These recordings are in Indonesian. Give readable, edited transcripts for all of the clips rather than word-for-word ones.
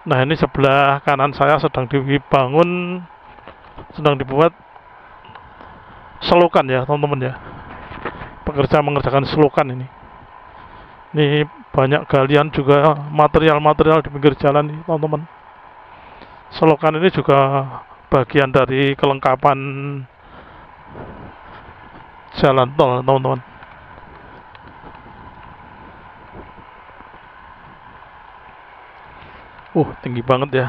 Nah, ini sebelah kanan saya sedang dibangun, sedang dibuat selokan ya teman-teman ya. Pekerja mengerjakan selokan ini. Ini banyak galian juga, material-material di pinggir jalan nih teman-teman. Selokan ini juga bagian dari kelengkapan jalan tol teman-teman. Tinggi banget ya.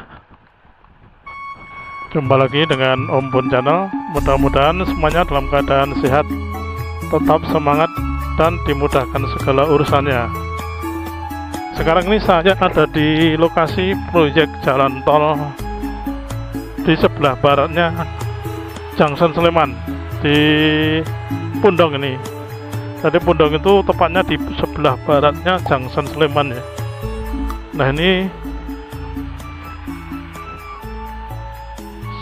Jumpa lagi dengan Om Bun Channel. Mudah-mudahan semuanya dalam keadaan sehat, tetap semangat, dan dimudahkan segala urusannya. Sekarang ini saya ada di lokasi proyek jalan tol di sebelah baratnya Junction Sleman, di Pundong ini. Jadi Pundong itu tepatnya di sebelah baratnya Junction Sleman ya. Nah, ini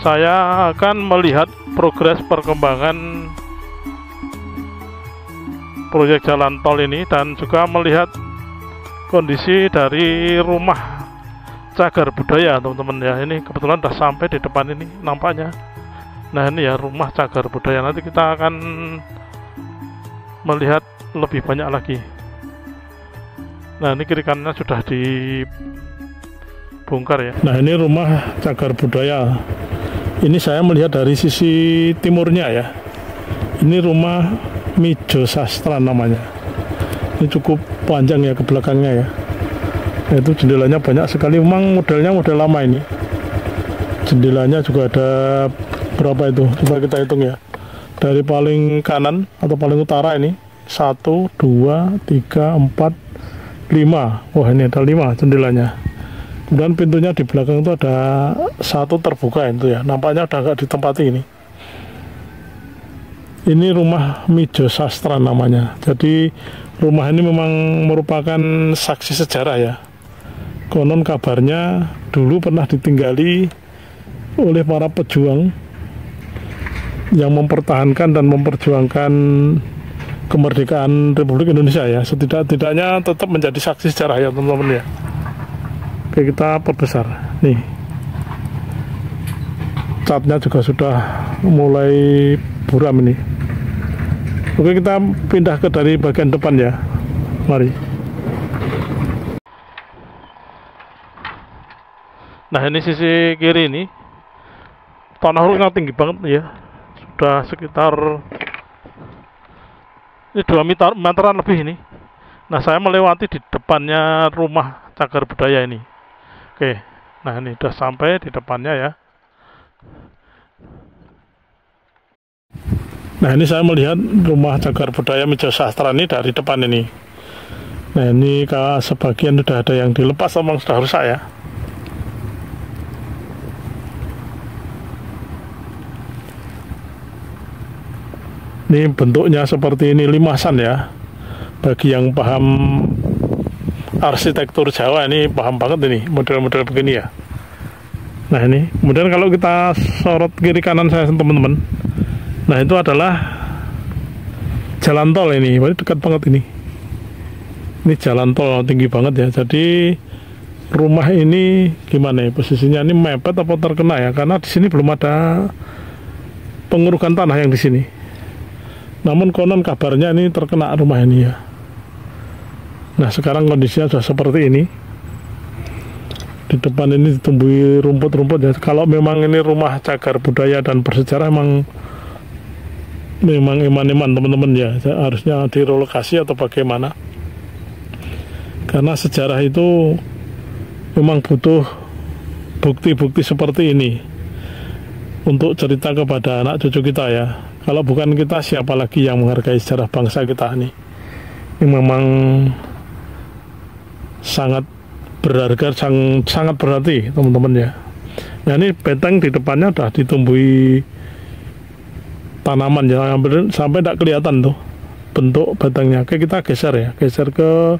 saya akan melihat progres perkembangan proyek jalan tol ini, dan juga melihat kondisi dari rumah cagar budaya teman-teman ya. Ini kebetulan sudah sampai di depan ini nampaknya. Nah, ini ya rumah cagar budaya. Nanti kita akan melihat lebih banyak lagi. Nah, ini kiri kanannya sudah dibongkar ya. Nah, ini rumah cagar budaya. Ini saya melihat dari sisi timurnya ya. Ini rumah Mijo Sastra namanya. Ini cukup panjang ya ke belakangnya ya. Itu jendelanya banyak sekali. Memang modelnya model lama ini. Jendelanya juga ada berapa itu? Coba kita hitung ya. Dari paling kanan atau paling utara ini 1, 2, 3, 4, 5. Wah, ini ada 5 jendelanya. Kemudian pintunya di belakang itu ada 1 terbuka itu ya. Nampaknya udah agak ditempati ini. Ini rumah Mijo Sastra namanya. Jadi rumah ini memang merupakan saksi sejarah ya. Konon kabarnya dulu pernah ditinggali oleh para pejuang yang mempertahankan dan memperjuangkan kemerdekaan Republik Indonesia ya. Setidak-tidaknya tetap menjadi saksi sejarah ya teman-teman ya. Oke, kita perbesar nih. Catnya juga sudah mulai buram ini. Oke, kita pindah ke dari bagian depan ya. Mari. Nah, ini sisi kiri ini tanah ruknya tinggi banget ya. Sudah sekitar ini 2 meteran lebih ini. Nah, saya melewati di depannya rumah cagar budaya ini. Oke, nah ini udah sampai di depannya ya. Nah, ini saya melihat rumah cagar budaya Mijo Sastra ini dari depan ini. Nah, ini sebagian sudah ada yang dilepas, memang sudah rusak ya. Ini bentuknya seperti ini limasan ya. Bagi yang paham arsitektur Jawa ini paham banget ini model-model begini ya. Nah, ini kemudian kalau kita sorot kiri kanan saya teman-teman, nah itu adalah jalan tol ini. Dekat banget ini jalan tol tinggi banget ya. Jadi rumah ini gimana ya posisinya, ini mepet apa terkena ya, karena di sini belum ada pengurukan tanah yang di sini. Namun konon kabarnya ini terkena rumah ini ya. Nah, sekarang kondisinya sudah seperti ini. Di depan ini ditumbuhi rumput-rumput ya. Kalau memang ini rumah cagar budaya dan bersejarah, memang iman-iman teman-teman ya. Harusnya direlokasi atau bagaimana. Karena sejarah itu memang butuh bukti-bukti seperti ini untuk cerita kepada anak cucu kita ya. Kalau bukan kita, siapa lagi yang menghargai sejarah bangsa kita ini? Ini memang sangat berharga, sangat berarti teman-teman ya. Nah, ini benteng di depannya udah ditumbuhi tanaman ya, sampai tidak kelihatan tuh bentuk bentengnya. Oke, kita geser ya, geser ke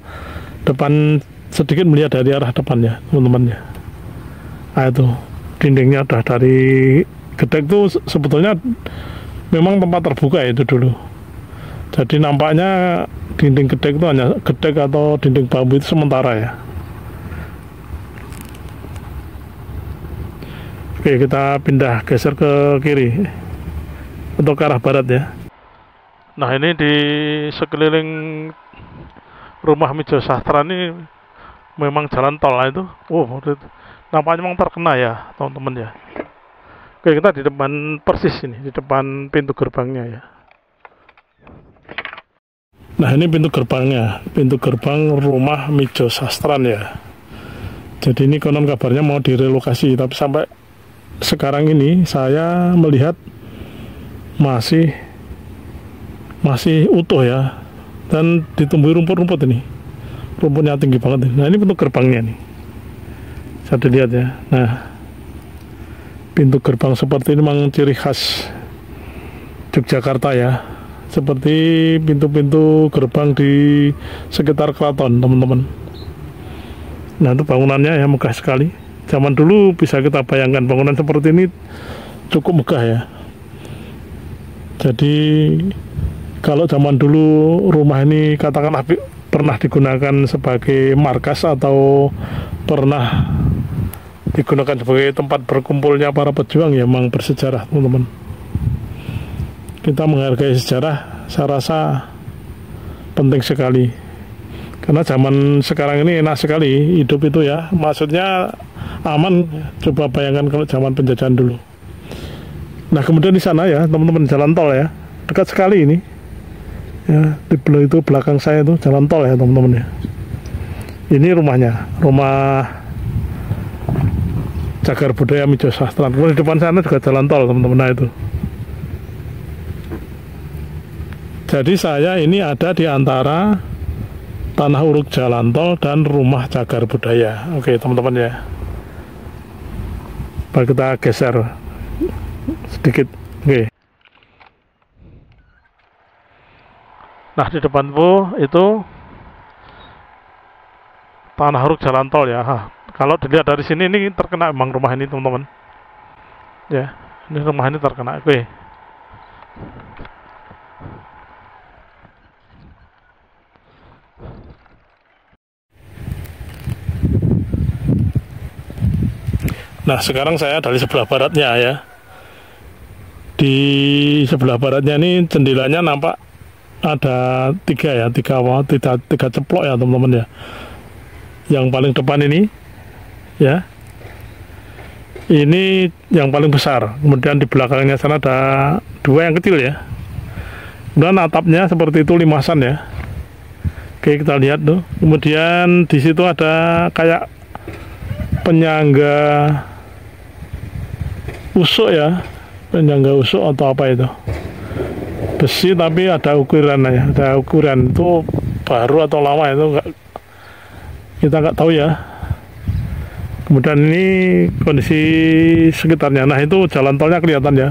depan sedikit, melihat dari arah depannya teman-teman ya. Nah, itu dindingnya udah dari gedek tuh, sebetulnya memang tempat terbuka ya itu dulu. Jadi nampaknya dinding gedek itu hanya gedek atau dinding bambu itu sementara ya. Oke, kita pindah geser ke kiri untuk ke arah barat ya. Nah, ini di sekeliling rumah Mijo Sastra ini memang jalan tol lah itu. Nampaknya memang terkena ya teman-teman ya. Oke, kita di depan persis ini, di depan pintu gerbangnya ya. Nah, ini pintu gerbangnya, pintu gerbang rumah Mijo Sastran ya. Jadi ini konon kabarnya mau direlokasi, tapi sampai sekarang ini saya melihat masih utuh ya, dan ditumbuhi rumput-rumput ini. Rumputnya tinggi banget. Nah, ini pintu gerbangnya nih. Bisa dilihat ya. Nah, pintu gerbang seperti ini memang ciri khas Yogyakarta ya. Seperti pintu-pintu gerbang di sekitar keraton, teman-teman. Nah, itu bangunannya ya megah sekali. Zaman dulu bisa kita bayangkan bangunan seperti ini cukup megah ya. Jadi kalau zaman dulu rumah ini katakanlah pernah digunakan sebagai markas atau pernah digunakan sebagai tempat berkumpulnya para pejuang, ya memang bersejarah teman-teman. Kita menghargai sejarah, saya rasa penting sekali. Karena zaman sekarang ini enak sekali hidup itu ya, maksudnya aman. Coba bayangkan kalau zaman penjajahan dulu. Nah, kemudian di sana ya teman-teman, jalan tol ya, dekat sekali ini ya, di belakang saya itu jalan tol ya teman-teman ya. Ini rumahnya, rumah Cagar Budaya Mijo Sastran. Kemudian di depan sana juga jalan tol teman-teman. Nah, itu jadi saya ini ada di antara tanah uruk jalan tol dan rumah Cagar Budaya. Oke teman-teman ya, kita geser sedikit. Oke. Nah, di depanku itu tanah uruk jalan tol ya. Kalau dilihat dari sini ini terkena emang rumah ini teman-teman. Ya, ini rumah ini terkena. Oke. Nah, sekarang saya dari sebelah baratnya ya. Di sebelah baratnya ini jendelanya nampak ada tiga ceplok ya teman-teman ya. Yang paling depan ini ya, ini yang paling besar. Kemudian di belakangnya sana ada dua yang kecil ya. Kemudian atapnya seperti itu limasan ya. Oke, kita lihat tuh. Kemudian di situ ada kayak penyangga usuk ya, penyangga usuk atau apa itu, besi tapi ada ukuran ya, ada ukuran. Itu baru atau lama itu kita nggak tahu ya. Kemudian ini kondisi sekitarnya. Nah, itu jalan tolnya kelihatan ya,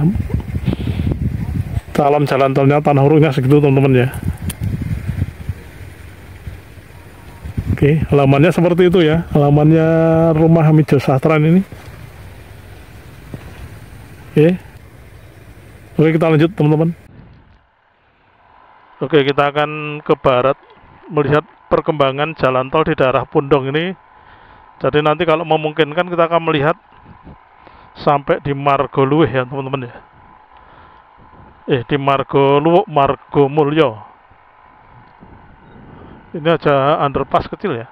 dalam jalan tolnya tanah uruknya segitu teman-teman ya. Oke, halamannya seperti itu ya, halamannya rumah Mijo Sastran ini. Oke, kita lanjut teman-teman. Oke, kita akan ke barat melihat perkembangan jalan tol di daerah Pundong ini. Jadi nanti kalau memungkinkan kita akan melihat sampai di Margoluwih ya teman-teman ya. Di Margomulyo. Ini aja underpass kecil ya.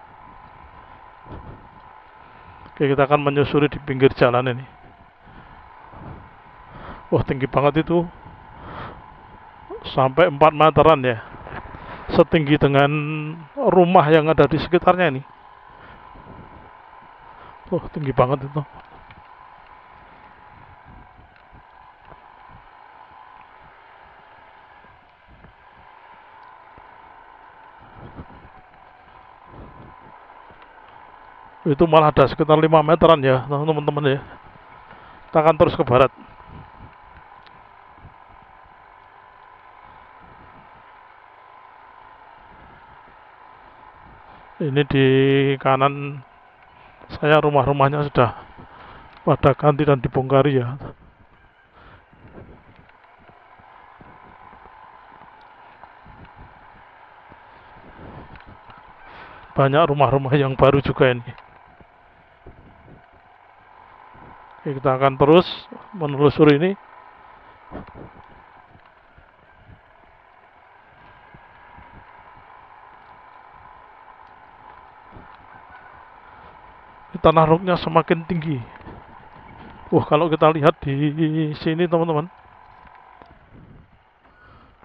Oke, kita akan menyusuri di pinggir jalan ini. Wah, tinggi banget itu. Sampai 4 meteran ya. Setinggi dengan rumah yang ada di sekitarnya ini. Wah, tinggi banget itu. Itu malah ada sekitar 5 meteran ya teman-teman ya. Kita akan terus ke barat. Ini di kanan saya rumah-rumahnya sudah pada ganti dan dibongkari ya. Banyak rumah-rumah yang baru juga ini. Oke, kita akan terus menelusuri ini. Tanah ruknya semakin tinggi. Kalau kita lihat di sini teman-teman,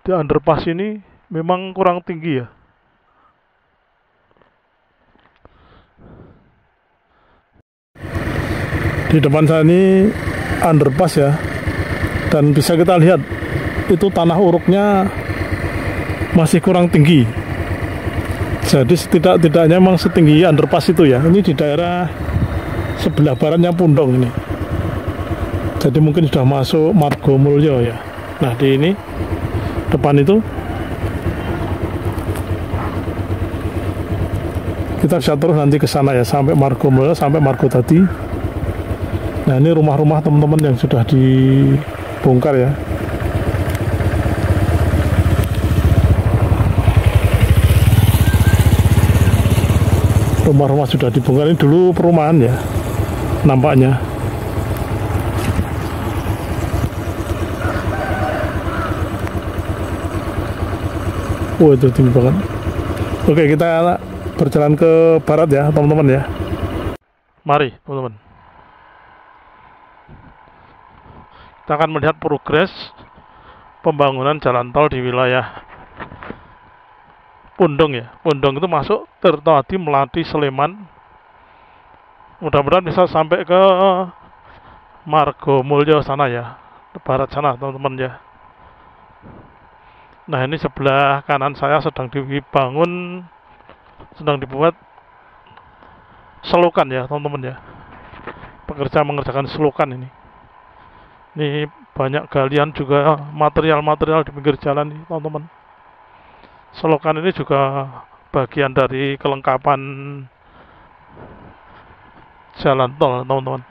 di underpass ini memang kurang tinggi ya. Di depan saya ini underpass ya, dan bisa kita lihat itu tanah uruknya masih kurang tinggi. Jadi setidak-tidaknya memang setinggi underpass itu ya. Ini di daerah sebelah baratnya Pundong ini. Jadi mungkin sudah masuk Margomulyo ya. Nah di ini depan itu kita bisa terus nanti ke sana ya, sampai Margomulyo, sampai Margodadi. Nah ini rumah-rumah teman-teman yang sudah dibongkar ya. Rumah-rumah sudah dibongkar. Ini dulu perumahan ya nampaknya. Itu tinggi banget. Oke, kita berjalan ke barat ya teman-teman ya. Mari teman-teman, kita akan melihat progres pembangunan jalan tol di wilayah Pundong ya. Pundong itu masuk Tirtawadi, Melati, Sleman. Mudah-mudahan bisa sampai ke Margomulyo sana ya, ke barat sana teman-teman ya. Nah ini sebelah kanan saya sedang dibangun, sedang dibuat selokan ya teman-teman ya. Pekerja mengerjakan selokan ini. Ini banyak galian juga, material-material di pinggir jalan nih teman-teman. Selokan ini juga bagian dari kelengkapan jalan tol teman-teman.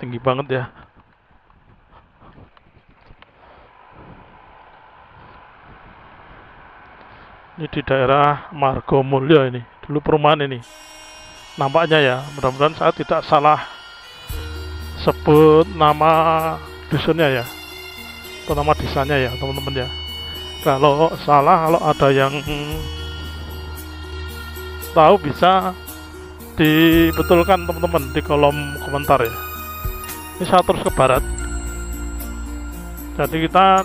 Tinggi banget ya. Ini di daerah Margomulyo ini, dulu perumahan ini. Nampaknya ya, mudah-mudahan saya tidak salah sebut nama dusunnya ya, atau nama desanya ya teman-teman ya. Kalau salah, kalau ada yang tahu bisa dibetulkan teman-teman di kolom komentar ya. Ini saya terus ke barat. Jadi kita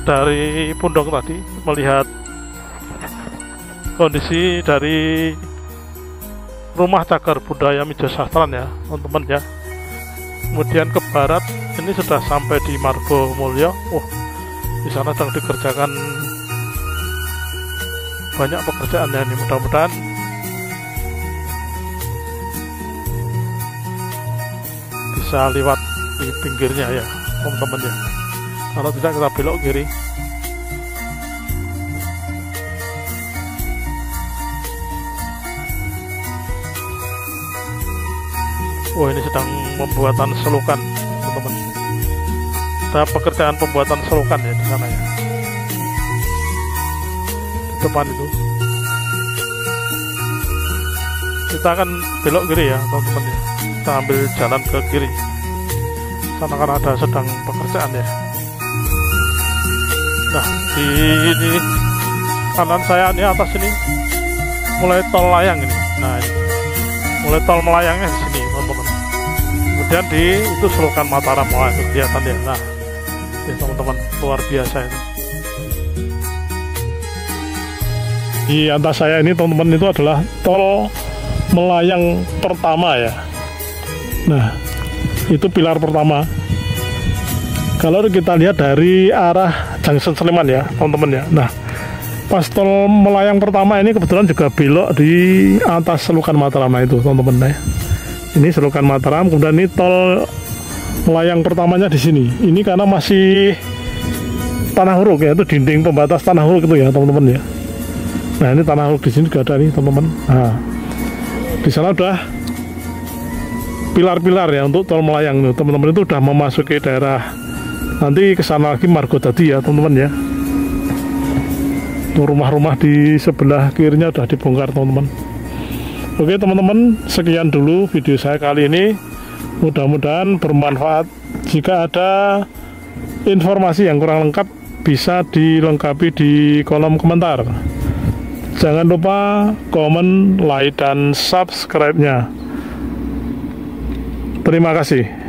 dari Pundong tadi melihat kondisi dari Rumah Cagar Budaya Midjo Sastran ya teman-teman ya. Kemudian ke barat ini sudah sampai di Margomulyo. Di sana sedang dikerjakan banyak pekerjaan ya. Ini mudah-mudahan bisa lewat di pinggirnya ya teman-teman ya. Kalau tidak kita belok kiri. Ini sedang pembuatan selokan teman-teman. Ada pekerjaan pembuatan selokan ya di sana ya. Di depan itu. Kita akan belok kiri ya teman-teman ya. Kita ambil jalan ke kiri. Sana kan ada sedang pekerjaan ya. Nah di kanan saya ini atas ini mulai tol layang ini. Nah ini mulai tol melayangnya di sini teman-teman. Kemudian di itu selokan Mataram, itu kelihatan ya. Nah ini teman-teman, luar biasa itu. Di atas saya ini teman-teman itu adalah tol melayang pertama ya. Nah itu pilar pertama. Kalau kita lihat dari arah Junction Sleman ya teman-teman ya. Nah pas tol melayang pertama ini kebetulan juga belok di atas selokan Mataram. Nah itu teman-teman ya. Ini selokan Mataram, kemudian ini tol melayang pertamanya di sini. Ini karena masih tanah huruk ya, itu dinding pembatas tanah huruk itu ya teman-teman ya. Nah ini tanah huruk di sini juga ada nih teman-teman. Nah di sana udah pilar-pilar ya untuk tol melayang nih teman-teman. Itu udah memasuki daerah, nanti ke sana lagi Margodadi ya teman-teman ya. rumah-rumah di sebelah kirinya udah dibongkar teman-teman. Oke teman-teman, sekian dulu video saya kali ini, mudah-mudahan bermanfaat. Jika ada informasi yang kurang lengkap bisa dilengkapi di kolom komentar. Jangan lupa komen, like, dan subscribe-nya. Terima kasih.